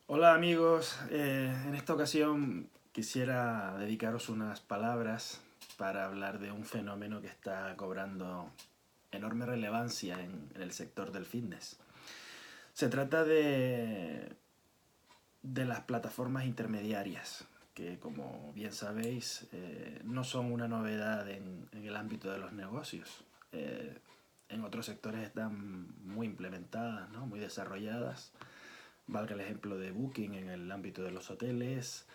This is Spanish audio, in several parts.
Hola amigos, en esta ocasión quisiera dedicaros unas palabras para hablar de un fenómeno que está cobrando enorme relevancia en el sector del fitness. Se trata de las plataformas intermediarias, que como bien sabéis no son una novedad en el ámbito de los negocios. En otros sectores están muy implementadas, ¿no? Muy desarrolladas. Valga el ejemplo de Booking en el ámbito de los hoteles,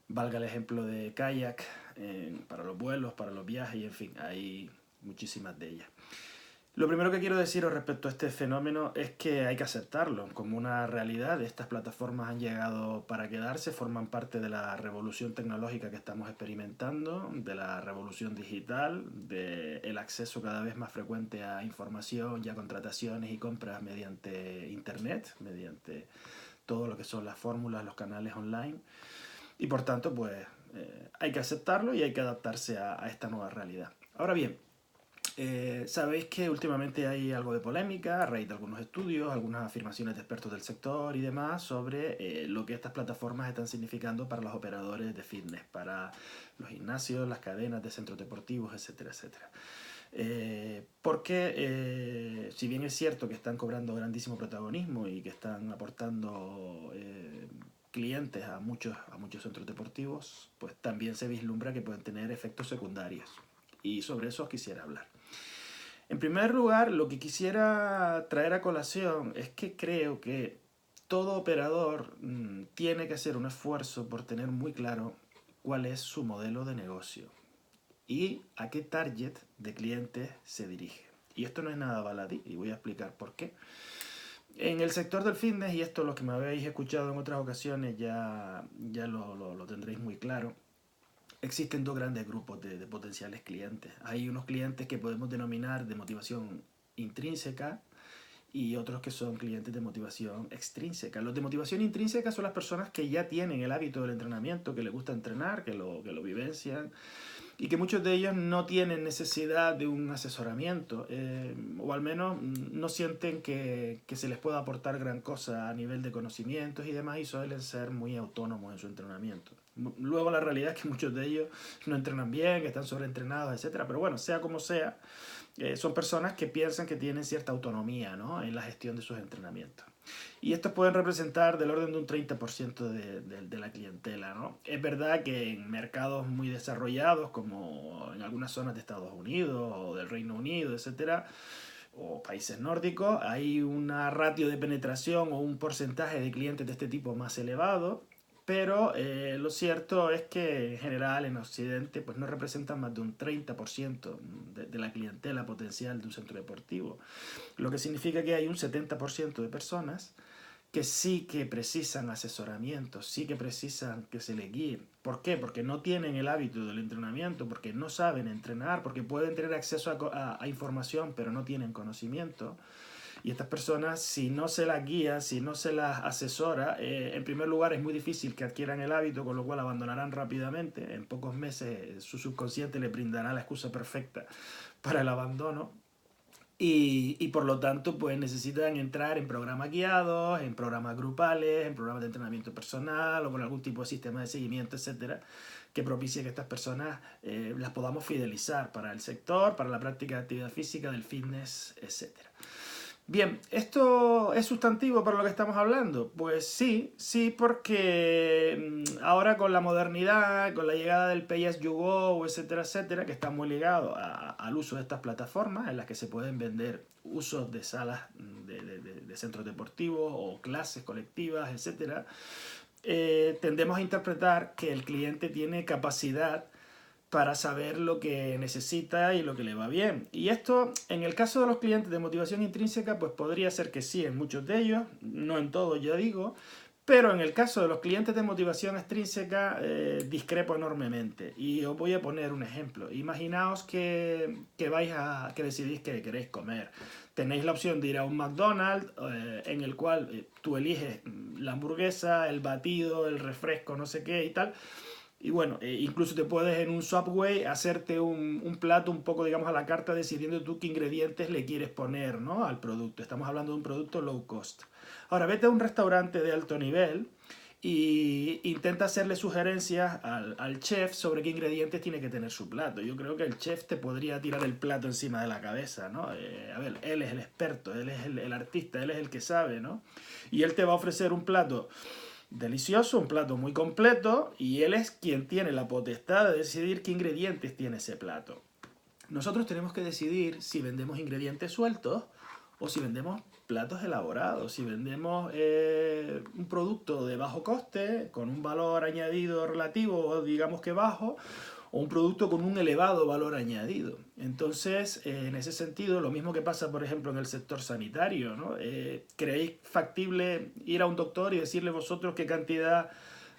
valga el ejemplo de Kayak para los vuelos, para los viajes, y en fin, hay muchísimas de ellas. Lo primero que quiero deciros respecto a este fenómeno es que hay que aceptarlo como una realidad. Estas plataformas han llegado para quedarse, forman parte de la revolución tecnológica que estamos experimentando, de la revolución digital, del acceso cada vez más frecuente a información y a contrataciones y compras mediante internet, mediante todo lo que son las fórmulas, los canales online. Y por tanto, pues hay que aceptarlo y hay que adaptarse a esta nueva realidad. Ahora bien, sabéis que últimamente hay algo de polémica a raíz de algunos estudios, algunas afirmaciones de expertos del sector y demás sobre lo que estas plataformas están significando para los operadores de fitness, para los gimnasios, las cadenas de centros deportivos, etcétera, etcétera. Porque si bien es cierto que están cobrando grandísimo protagonismo y que están aportando clientes a muchos centros deportivos, pues también se vislumbra que pueden tener efectos secundarios. Y sobre eso os quisiera hablar. En primer lugar, lo que quisiera traer a colación es que creo que todo operador tiene que hacer un esfuerzo por tener muy claro cuál es su modelo de negocio y a qué target de clientes se dirige. Y esto no es nada baladí y voy a explicar por qué. En el sector del fitness, y esto los que me habéis escuchado en otras ocasiones ya lo tendréis muy claro, existen dos grandes grupos de potenciales clientes. Hay unos clientes que podemos denominar de motivación intrínseca y otros que son clientes de motivación extrínseca. Los de motivación intrínseca son las personas que ya tienen el hábito del entrenamiento, que les gusta entrenar, que lo vivencian y que muchos de ellos no tienen necesidad de un asesoramiento o al menos no sienten que se les pueda aportar gran cosa a nivel de conocimientos y demás y suelen ser muy autónomos en su entrenamiento. Luego la realidad es que muchos de ellos no entrenan bien, que están sobreentrenados, etcétera. Pero bueno, sea como sea, son personas que piensan que tienen cierta autonomía, ¿no?, en la gestión de sus entrenamientos. Y estos pueden representar del orden de un 30% de la clientela, ¿no? Es verdad que en mercados muy desarrollados, como en algunas zonas de Estados Unidos o del Reino Unido, etcétera, o países nórdicos, hay una ratio de penetración o un porcentaje de clientes de este tipo más elevado, pero lo cierto es que en general en Occidente pues no representan más de un 30% de la clientela potencial de un centro deportivo, lo que significa que hay un 70% de personas que sí que precisan asesoramiento, sí que precisan que se les guíe. ¿Por qué? Porque no tienen el hábito del entrenamiento, porque no saben entrenar, porque pueden tener acceso a información, pero no tienen conocimiento. Y estas personas, si no se las guía, si no se las asesora, en primer lugar es muy difícil que adquieran el hábito, con lo cual abandonarán rápidamente. En pocos meses su subconsciente les brindará la excusa perfecta para el abandono. Y por lo tanto, pues necesitan entrar en programas guiados, en programas grupales, en programas de entrenamiento personal o con algún tipo de sistema de seguimiento, etcétera, que propicie que estas personas las podamos fidelizar para el sector, para la práctica de actividad física, del fitness, etcétera. Bien, ¿esto es sustantivo para lo que estamos hablando? Pues sí, sí, porque ahora con la modernidad, con la llegada del Pay as you go, etcétera, etcétera, que está muy ligado al uso de estas plataformas en las que se pueden vender usos de salas de centros deportivos o clases colectivas, etcétera, tendemos a interpretar que el cliente tiene capacidad para saber lo que necesita y lo que le va bien. Y esto, en el caso de los clientes de motivación intrínseca, pues podría ser que sí, en muchos de ellos, no en todos, ya digo, pero en el caso de los clientes de motivación extrínseca, discrepo enormemente. Y os voy a poner un ejemplo. Imaginaos que decidís que queréis comer. Tenéis la opción de ir a un McDonald's en el cual tú eliges la hamburguesa, el batido, el refresco, no sé qué y tal. Y bueno, incluso te puedes en un Subway hacerte un plato un poco, digamos, a la carta, decidiendo tú qué ingredientes le quieres poner, ¿no?, al producto. Estamos hablando de un producto low cost. Ahora, vete a un restaurante de alto nivel y intenta hacerle sugerencias al chef sobre qué ingredientes tiene que tener su plato. Yo creo que el chef te podría tirar el plato encima de la cabeza, ¿no? A ver, él es el experto, él es el artista, él es el que sabe, ¿no? Y él te va a ofrecer un plato delicioso, un plato muy completo, y él es quien tiene la potestad de decidir qué ingredientes tiene ese plato. Nosotros tenemos que decidir si vendemos ingredientes sueltos o si vendemos platos elaborados, si vendemos un producto de bajo coste, con un valor añadido relativo, digamos que bajo, o un producto con un elevado valor añadido. Entonces, en ese sentido, lo mismo que pasa, por ejemplo, en el sector sanitario, ¿no? ¿Creéis factible ir a un doctor y decirle vosotros qué cantidad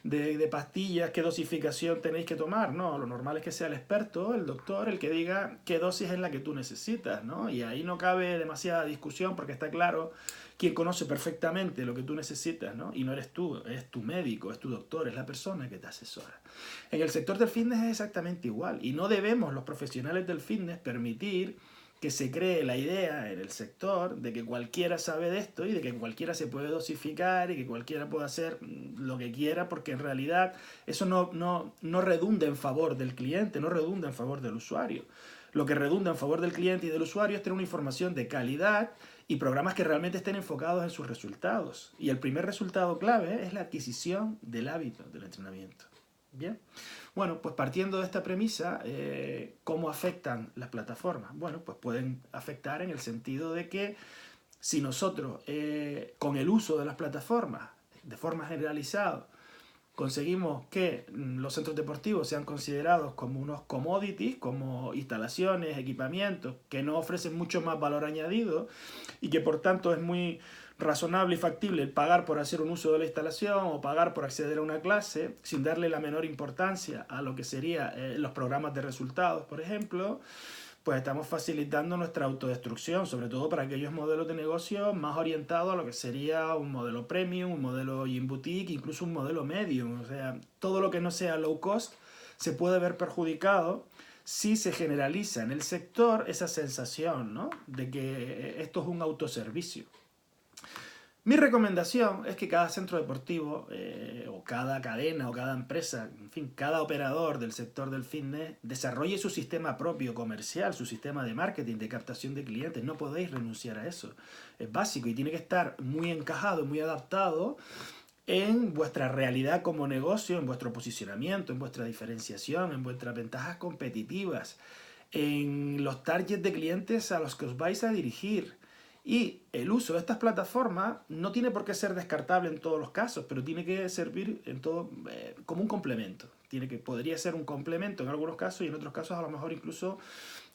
de pastillas, qué dosificación tenéis que tomar? No, lo normal es que sea el experto, el doctor, el que diga qué dosis es la que tú necesitas, ¿no? Y ahí no cabe demasiada discusión porque está claro quien conoce perfectamente lo que tú necesitas, ¿no? Y no eres tú, es tu médico, es tu doctor, es la persona que te asesora. En el sector del fitness es exactamente igual y no debemos los profesionales del fitness permitir que se cree la idea en el sector de que cualquiera sabe de esto y de que cualquiera se puede dosificar y que cualquiera puede hacer lo que quiera, porque en realidad eso no redunda en favor del cliente, no redunda en favor del usuario. Lo que redunda en favor del cliente y del usuario es tener una información de calidad y programas que realmente estén enfocados en sus resultados. Y el primer resultado clave es la adquisición del hábito del entrenamiento. Bien. Bueno, pues partiendo de esta premisa, ¿cómo afectan las plataformas? Bueno, pues pueden afectar en el sentido de que si nosotros, con el uso de las plataformas, de forma generalizada, conseguimos que los centros deportivos sean considerados como unos commodities, como instalaciones, equipamientos, que no ofrecen mucho más valor añadido y que por tanto es muy razonable y factible el pagar por hacer un uso de la instalación o pagar por acceder a una clase sin darle la menor importancia a lo que serían los programas de resultados, por ejemplo, pues estamos facilitando nuestra autodestrucción, sobre todo para aquellos modelos de negocio más orientados a lo que sería un modelo premium, un modelo in boutique, incluso un modelo medium. O sea, todo lo que no sea low cost se puede ver perjudicado si se generaliza en el sector esa sensación, ¿no?, de que esto es un autoservicio. Mi recomendación es que cada centro deportivo, o cada cadena, o cada empresa, en fin, cada operador del sector del fitness, desarrolle su sistema propio comercial, su sistema de marketing, de captación de clientes. No podéis renunciar a eso. Es básico y tiene que estar muy encajado, muy adaptado en vuestra realidad como negocio, en vuestro posicionamiento, en vuestra diferenciación, en vuestras ventajas competitivas, en los targets de clientes a los que os vais a dirigir. Y el uso de estas plataformas no tiene por qué ser descartable en todos los casos, pero tiene que servir en todo, como un complemento. Podría ser un complemento en algunos casos y en otros casos a lo mejor incluso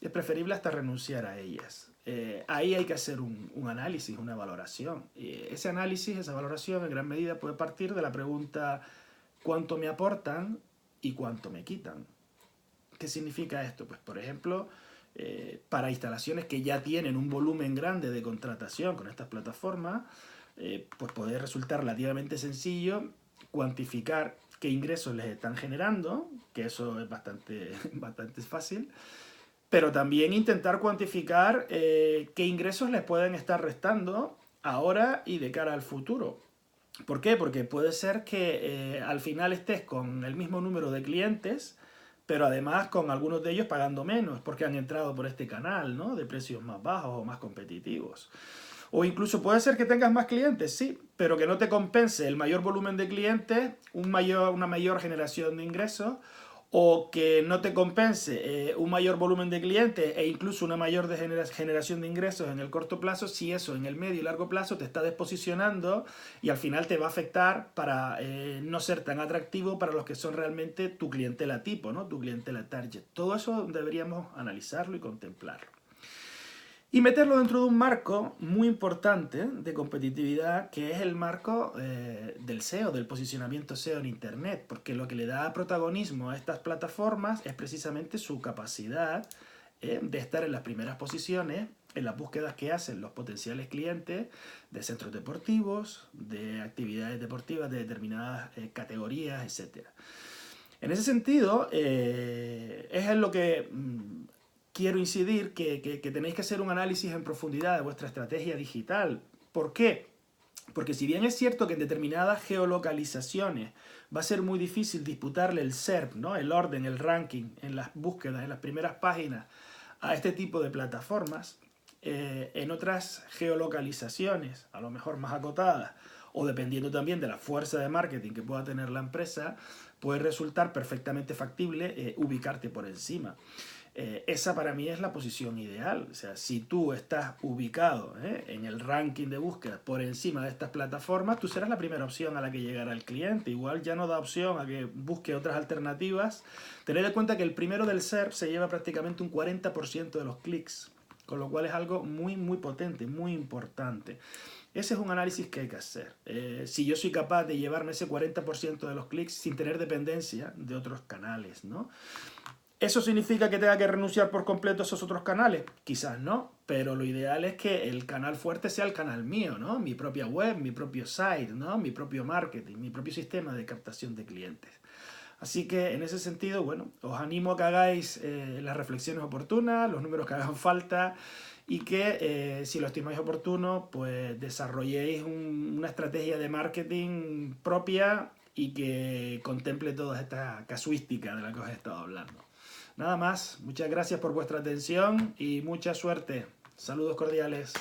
es preferible hasta renunciar a ellas. Ahí hay que hacer un análisis, una valoración. Ese análisis, esa valoración en gran medida puede partir de la pregunta ¿cuánto me aportan y cuánto me quitan? ¿Qué significa esto? Pues por ejemplo, para instalaciones que ya tienen un volumen grande de contratación con estas plataformas, pues puede resultar relativamente sencillo cuantificar qué ingresos les están generando, que eso es bastante fácil, pero también intentar cuantificar qué ingresos les pueden estar restando ahora y de cara al futuro. ¿Por qué? Porque puede ser que al final estés con el mismo número de clientes, pero además con algunos de ellos pagando menos porque han entrado por este canal, ¿no?, de precios más bajos o más competitivos. O incluso puede ser que tengas más clientes, sí, pero que no te compense el mayor volumen de clientes, una mayor generación de ingresos, o que no te compense un mayor volumen de clientes e incluso una mayor generación de ingresos en el corto plazo, si eso en el medio y largo plazo te está desposicionando y al final te va a afectar para no ser tan atractivo para los que son realmente tu clientela tipo, ¿no?, tu clientela target. Todo eso deberíamos analizarlo y contemplarlo. Y meterlo dentro de un marco muy importante de competitividad, que es el marco del SEO, del posicionamiento SEO en Internet, porque lo que le da protagonismo a estas plataformas es precisamente su capacidad de estar en las primeras posiciones en las búsquedas que hacen los potenciales clientes de centros deportivos, de actividades deportivas de determinadas categorías, etc. En ese sentido, es en lo que quiero incidir que tenéis que hacer un análisis en profundidad de vuestra estrategia digital. ¿Por qué? Porque si bien es cierto que en determinadas geolocalizaciones va a ser muy difícil disputarle el SERP, ¿no? El orden, el ranking, en las búsquedas, en las primeras páginas, a este tipo de plataformas, en otras geolocalizaciones, a lo mejor más acotadas, o dependiendo también de la fuerza de marketing que pueda tener la empresa, puede resultar perfectamente factible ubicarte por encima. Esa para mí es la posición ideal. O sea, si tú estás ubicado en el ranking de búsqueda por encima de estas plataformas, tú serás la primera opción a la que llegará el cliente. Igual ya no da opción a que busque otras alternativas. Tened en cuenta que el primero del SERP se lleva prácticamente un 40% de los clics, con lo cual es algo muy, muy potente, muy importante. Ese es un análisis que hay que hacer. Si yo soy capaz de llevarme ese 40% de los clics sin tener dependencia de otros canales, ¿no? ¿Eso significa que tenga que renunciar por completo a esos otros canales? Quizás no, pero lo ideal es que el canal fuerte sea el canal mío, ¿no? Mi propia web, mi propio site, ¿no? Mi propio marketing, mi propio sistema de captación de clientes. Así que en ese sentido, bueno, os animo a que hagáis las reflexiones oportunas, los números que hagan falta y que si lo estimáis oportuno, pues desarrolléis una estrategia de marketing propia y que contemple toda esta casuística de la que os he estado hablando. Nada más, muchas gracias por vuestra atención y mucha suerte. Saludos cordiales.